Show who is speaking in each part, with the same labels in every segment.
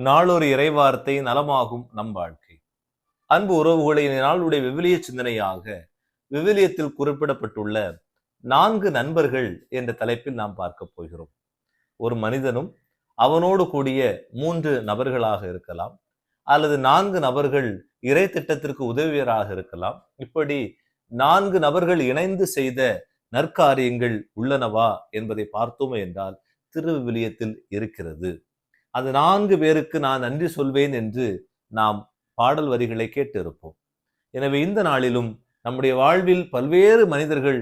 Speaker 1: நாளொரு இறைவார்த்தை நலமாகும் நம் வாழ்க்கை. அன்பு உறவுகளை நாளுடைய விவிலிய சிந்தனையாக விவிலியத்தில் குறிப்பிடப்பட்டுள்ள 4 நண்பர்கள் என்ற தலைப்பில் நாம் பார்க்க போகிறோம். ஒரு மனிதனும் அவனோடு கூடிய 3 நபர்களாக இருக்கலாம், அல்லது 4 நபர்கள் இறை திட்டத்திற்கு உதவியராக இருக்கலாம். இப்படி 4 நபர்கள் இணைந்து செய்த நற்காரியங்கள் உள்ளனவா என்பதை பார்த்தோமே என்றால் திருவிவிலியத்தில் இருக்கிறது. அது 4 பேருக்கு நான் நன்றி சொல்வேன் என்று நாம் பாடல் வரிகளை கேட்டிருப்போம். எனவே இந்த நாளிலும் நம்முடைய வாழ்வில் பல்வேறு மனிதர்கள்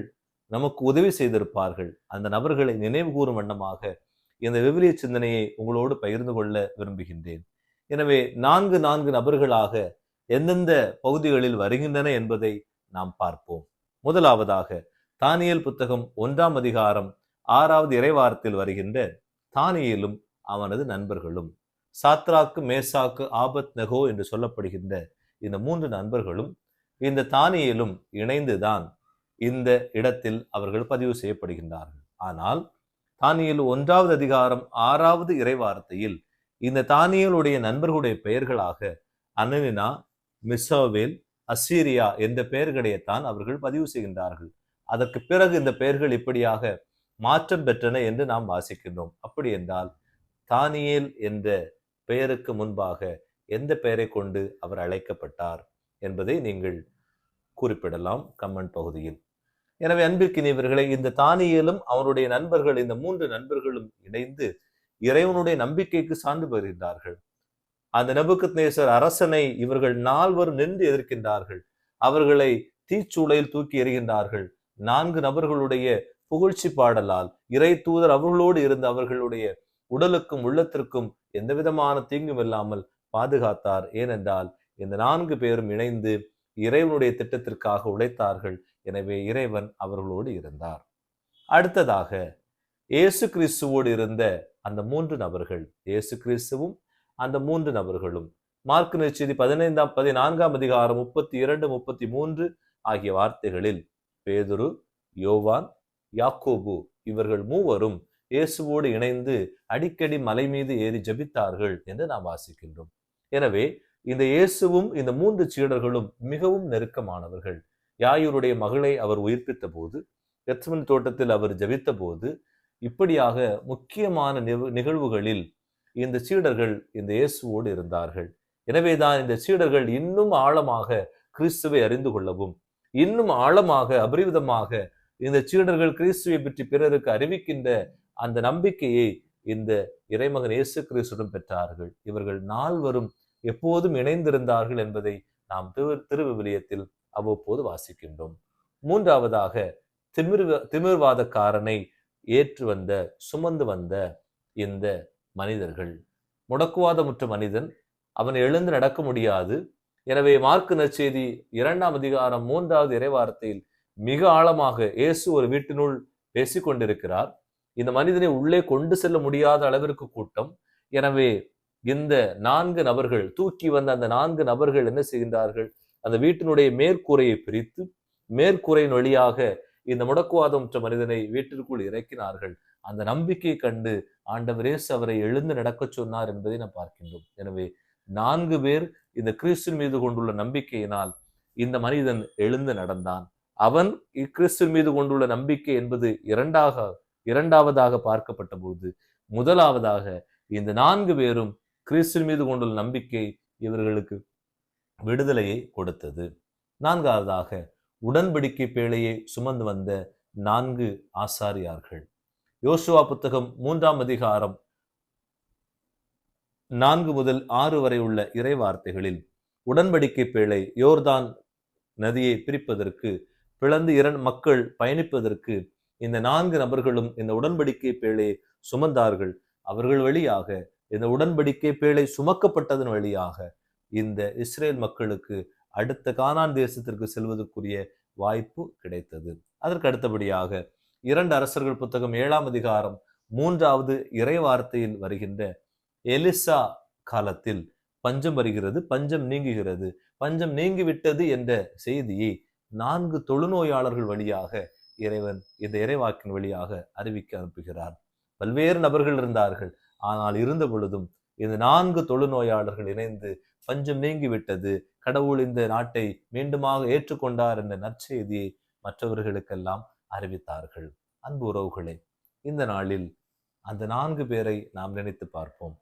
Speaker 1: நமக்கு உதவி செய்திருப்பார்கள். அந்த நபர்களை நினைவு கூறும் வண்ணமாக இந்த விவிலிய சிந்தனையை உங்களோடு பகிர்ந்து கொள்ள விரும்புகின்றேன். எனவே 4 நபர்களாக எந்தெந்த பகுதிகளில் வருகின்றன என்பதை நாம் பார்ப்போம். முதலாவதாக தானியேல் புத்தகம் 1ஆம் அதிகாரம் 6வது இறைவார்த்தையில் வருகின்ற தானியேலும் அவனது நண்பர்களும், சாத்ராக்கு, மேசாக்கு, ஆபத் நெகோ என்று சொல்லப்படுகின்ற இந்த 3 நண்பர்களும் இந்த தானியேலும் இணைந்துதான் இந்த இடத்தில் அவர்கள் பதிவு செய்யப்படுகின்றார்கள். ஆனால் தானியேல் 1வது அதிகாரம் 6வது இறைவார்த்தையில் இந்த தானியேலுடைய நண்பர்களுடைய பெயர்களாக அனனினா, மிசாவேல், அசீரியா என்ற பெயர்களைத்தான் அவர்கள் பதிவு செய்கின்றார்கள். அதற்கு பிறகு இந்த பெயர்கள் இப்படியாக மாற்றம் பெற்றன என்று நாம் வாசிக்கின்றோம். அப்படி என்றால் தானியேல் என்ற பெயருக்கு முன்பாக எந்த பெயரை கொண்டு அவர் அழைக்கப்பட்டார் என்பதை நீங்கள் குறிப்பிடலாம் கமெண்ட் பகுதியில். எனவே அன்பிற்கினியவர்களே, இந்த தானியேலும் அவருடைய நண்பர்கள், இந்த 3 நண்பர்களும் இணைந்து இறைவனுடைய நம்பிக்கைக்கு சான்று பெறுகின்றார்கள். அந்த நெபுக்கத்நேசர் அரசனை இவர்கள் 4 நின்று எதிர்க்கின்றார்கள். அவர்களை தீச்சூளையில் தூக்கி எறிகின்றார்கள். 4 நபர்களுடைய புகழ்ச்சி பாடலால் இறை தூதர் அவர்களோடு இருந்த அவர்களுடைய உடலுக்கும் உள்ளத்திற்கும் எந்த விதமான தீங்கும் இல்லாமல் பாதுகாத்தார். ஏனென்றால் இந்த 4 பேரும் இணைந்து இறைவனுடைய திட்டத்திற்காக உழைத்தார்கள். எனவே இறைவன் அவர்களோடு இருந்தார். அடுத்ததாக இயேசு கிறிஸ்துவோடு இருந்த அந்த 3 நபர்கள், இயேசு கிறிஸ்துவும் அந்த 3 நபர்களும் மார்க்கு நற்செய்தி 14ஆம் அதிகாரம் 32, 33 ஆகிய வார்த்தைகளில் பேதுரு, யோவான், யாக்கோபு இவர்கள் 3வரும் இயேசுவோடு இணைந்து அடிக்கடி மலை மீது ஏறி ஜெபித்தார்கள் என்று நாம் வாசிக்கின்றோம். எனவே இந்த இயேசுவும் இந்த 3 சீடர்களும் மிகவும் நெருக்கமானவர்கள். யாயூருடைய மகளை அவர் உயிர்ப்பித்த போது, கெத்செமனே தோட்டத்தில் அவர் ஜெபித்த போது, இப்படியாக முக்கியமான நிகழ்வுகளில் இந்த சீடர்கள் இந்த இயேசுவோடு இருந்தார்கள். எனவேதான் இந்த சீடர்கள் இன்னும் ஆழமாக கிறிஸ்துவை அறிந்து கொள்ளவும், இன்னும் ஆழமாக அபரிவிதமாக இந்த சீடர்கள் கிறிஸ்துவை பற்றி பிறருக்கு அறிவிக்கின்ற அந்த நம்பிக்கையை இந்த இறைமகன் இயேசு கிறிஸ்துடன் பெற்றார்கள். இவர்கள் 4வரும் எப்போதும் இணைந்திருந்தார்கள் என்பதை நாம் திருவிவிலியத்தில் அவ்வப்போது வாசிக்கின்றோம். 3வதாக திமிர்வாதக்காரனை சுமந்து வந்த இந்த மனிதர்கள். முடக்குவாதமுற்ற மனிதன், அவன் எழுந்து நடக்க முடியாது. எனவே மார்க்கு நற்செய்தி 2ஆம் அதிகாரம் 3வது இறைவார்த்தையில் மிக ஆழமாக இயேசு ஒரு வீட்டினுள் பேசிக்கொண்டிருக்கிறார். இந்த மனிதனை உள்ளே கொண்டு செல்ல முடியாத அளவிற்கு கூட்டம். எனவே இந்த 4 நபர்கள், தூக்கி வந்த அந்த 4 நபர்கள் என்ன செய்கின்றார்கள்? அந்த வீட்டினுடைய மேற்கூரையை பிரித்து மேற்கூரையின் வழியாக இந்த முடக்குவாதமற்ற மனிதனை வீட்டிற்குள் இறக்கினார்கள். அந்த நம்பிக்கையை கண்டு ஆண்டவர் இயேசு அவரை எழுந்து நடக்க சொன்னார் என்பதை நாம் பார்க்கின்றோம். எனவே 4 பேர் இந்த கிறிஸ்துவின் மீது கொண்டுள்ள நம்பிக்கையினால் இந்த மனிதன் எழுந்து நடந்தான். அவன் கிறிஸ்துவின் மீது கொண்டுள்ள நம்பிக்கை என்பது இரண்டாவதாக பார்க்கப்பட்ட போது, முதலாவதாக இந்த 4 பேரும் கிறிஸ்துவின் மீது கொண்டுள்ள நம்பிக்கை இவர்களுக்கு விடுதலையை கொடுத்தது. 4வதாக உடன்படிக்கை பேழையை சுமந்து வந்த 4 ஆசாரியார்கள். யோசுவா புத்தகம் 3ஆம் அதிகாரம் 4 முதல் 6 வரை உள்ள இறை வார்த்தைகளில் உடன்படிக்கை பேழை யோர்தான் நதியை பிரிப்பதற்கு, பிளந்து 2 மக்கள் பயணிப்பதற்கு இந்த 4 நபர்களும் இந்த உடன்படிக்கை பேழையை சுமந்தார்கள். அவர்கள் வழியாக, இந்த உடன்படிக்கை பேழை சுமக்கப்பட்டதன் வழியாக இந்த இஸ்ரேல் மக்களுக்கு அடுத்த கானான் தேசத்திற்கு செல்வதற்குரிய வாய்ப்பு கிடைத்தது. அதற்கு அடுத்தபடியாக 2 அரசர்கள் புத்தகம் 7ஆம் அதிகாரம் 3வது இறை வார்த்தையில் வருகின்ற எலிசா காலத்தில் பஞ்சம் வருகிறது, பஞ்சம் நீங்குகிறது, பஞ்சம் நீங்கிவிட்டது என்ற செய்தியை 4 தொழுநோயாளர்கள் வழியாக இறைவன் இந்த இறைவாக்கின் வழியாக அறிவிக்க அனுப்புகிறார். பல்வேறு நபர்கள் இருந்தார்கள். ஆனால் இருந்த பொழுதும் இந்த 4 தொழுநோயாளர்கள் இணைந்து பஞ்சம் நீங்கிவிட்டது, கடவுள் இந்த நாட்டை மீண்டுமாக ஏற்றுக்கொண்டார் என்ற நற்செய்தியை மற்றவர்களுக்கெல்லாம் அறிவித்தார்கள். அன்பு உறவுகளே, இந்த நாளில் அந்த 4 பேரை நாம் நினைத்து பார்ப்போம்.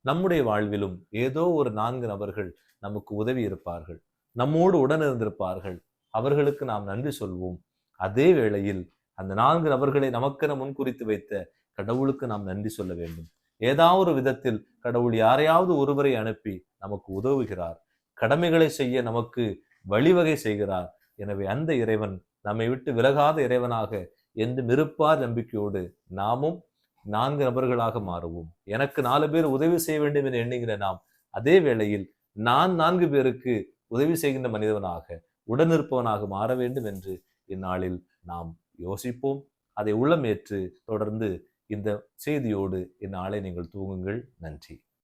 Speaker 1: நம்முடைய வாழ்விலும் ஏதோ ஒரு 4 நபர்கள் நமக்கு உதவி இருப்பார்கள், நம்மோடு உடனிருந்திருப்பார்கள். அவர்களுக்கு நாம் நன்றி சொல்வோம். அதே வேளையில் அந்த 4 நபர்களை நமக்கென முன்குறித்து வைத்த கடவுளுக்கு நாம் நன்றி சொல்ல வேண்டும். ஏதாவது ஒரு விதத்தில் கடவுள் யாரையாவது ஒருவரை அனுப்பி நமக்கு உதவுகிறார், கடமைகளை செய்ய நமக்கு வழிவகை செய்கிறார். எனவே அந்த இறைவன் நம்மை விட்டு விலகாத இறைவனாக என்றும் இருப்பார் நம்பிக்கையோடு நாமும் 4 நபர்களாக மாறுவோம். எனக்கு 4 பேர் உதவி செய்ய வேண்டும் என்று எண்ணுகிற நாம் அதே வேளையில் நான் 4 பேருக்கு உதவி செய்கின்ற மனிதவனாக, உடனிருப்பவனாக மாற வேண்டும் என்று இந்நாளில் நாம் யோசிப்போம். அதை உள்ளமேற்று தொடர்ந்து இந்த செய்தியோடு இந்நாளை நீங்கள் தூங்குங்கள். நன்றி.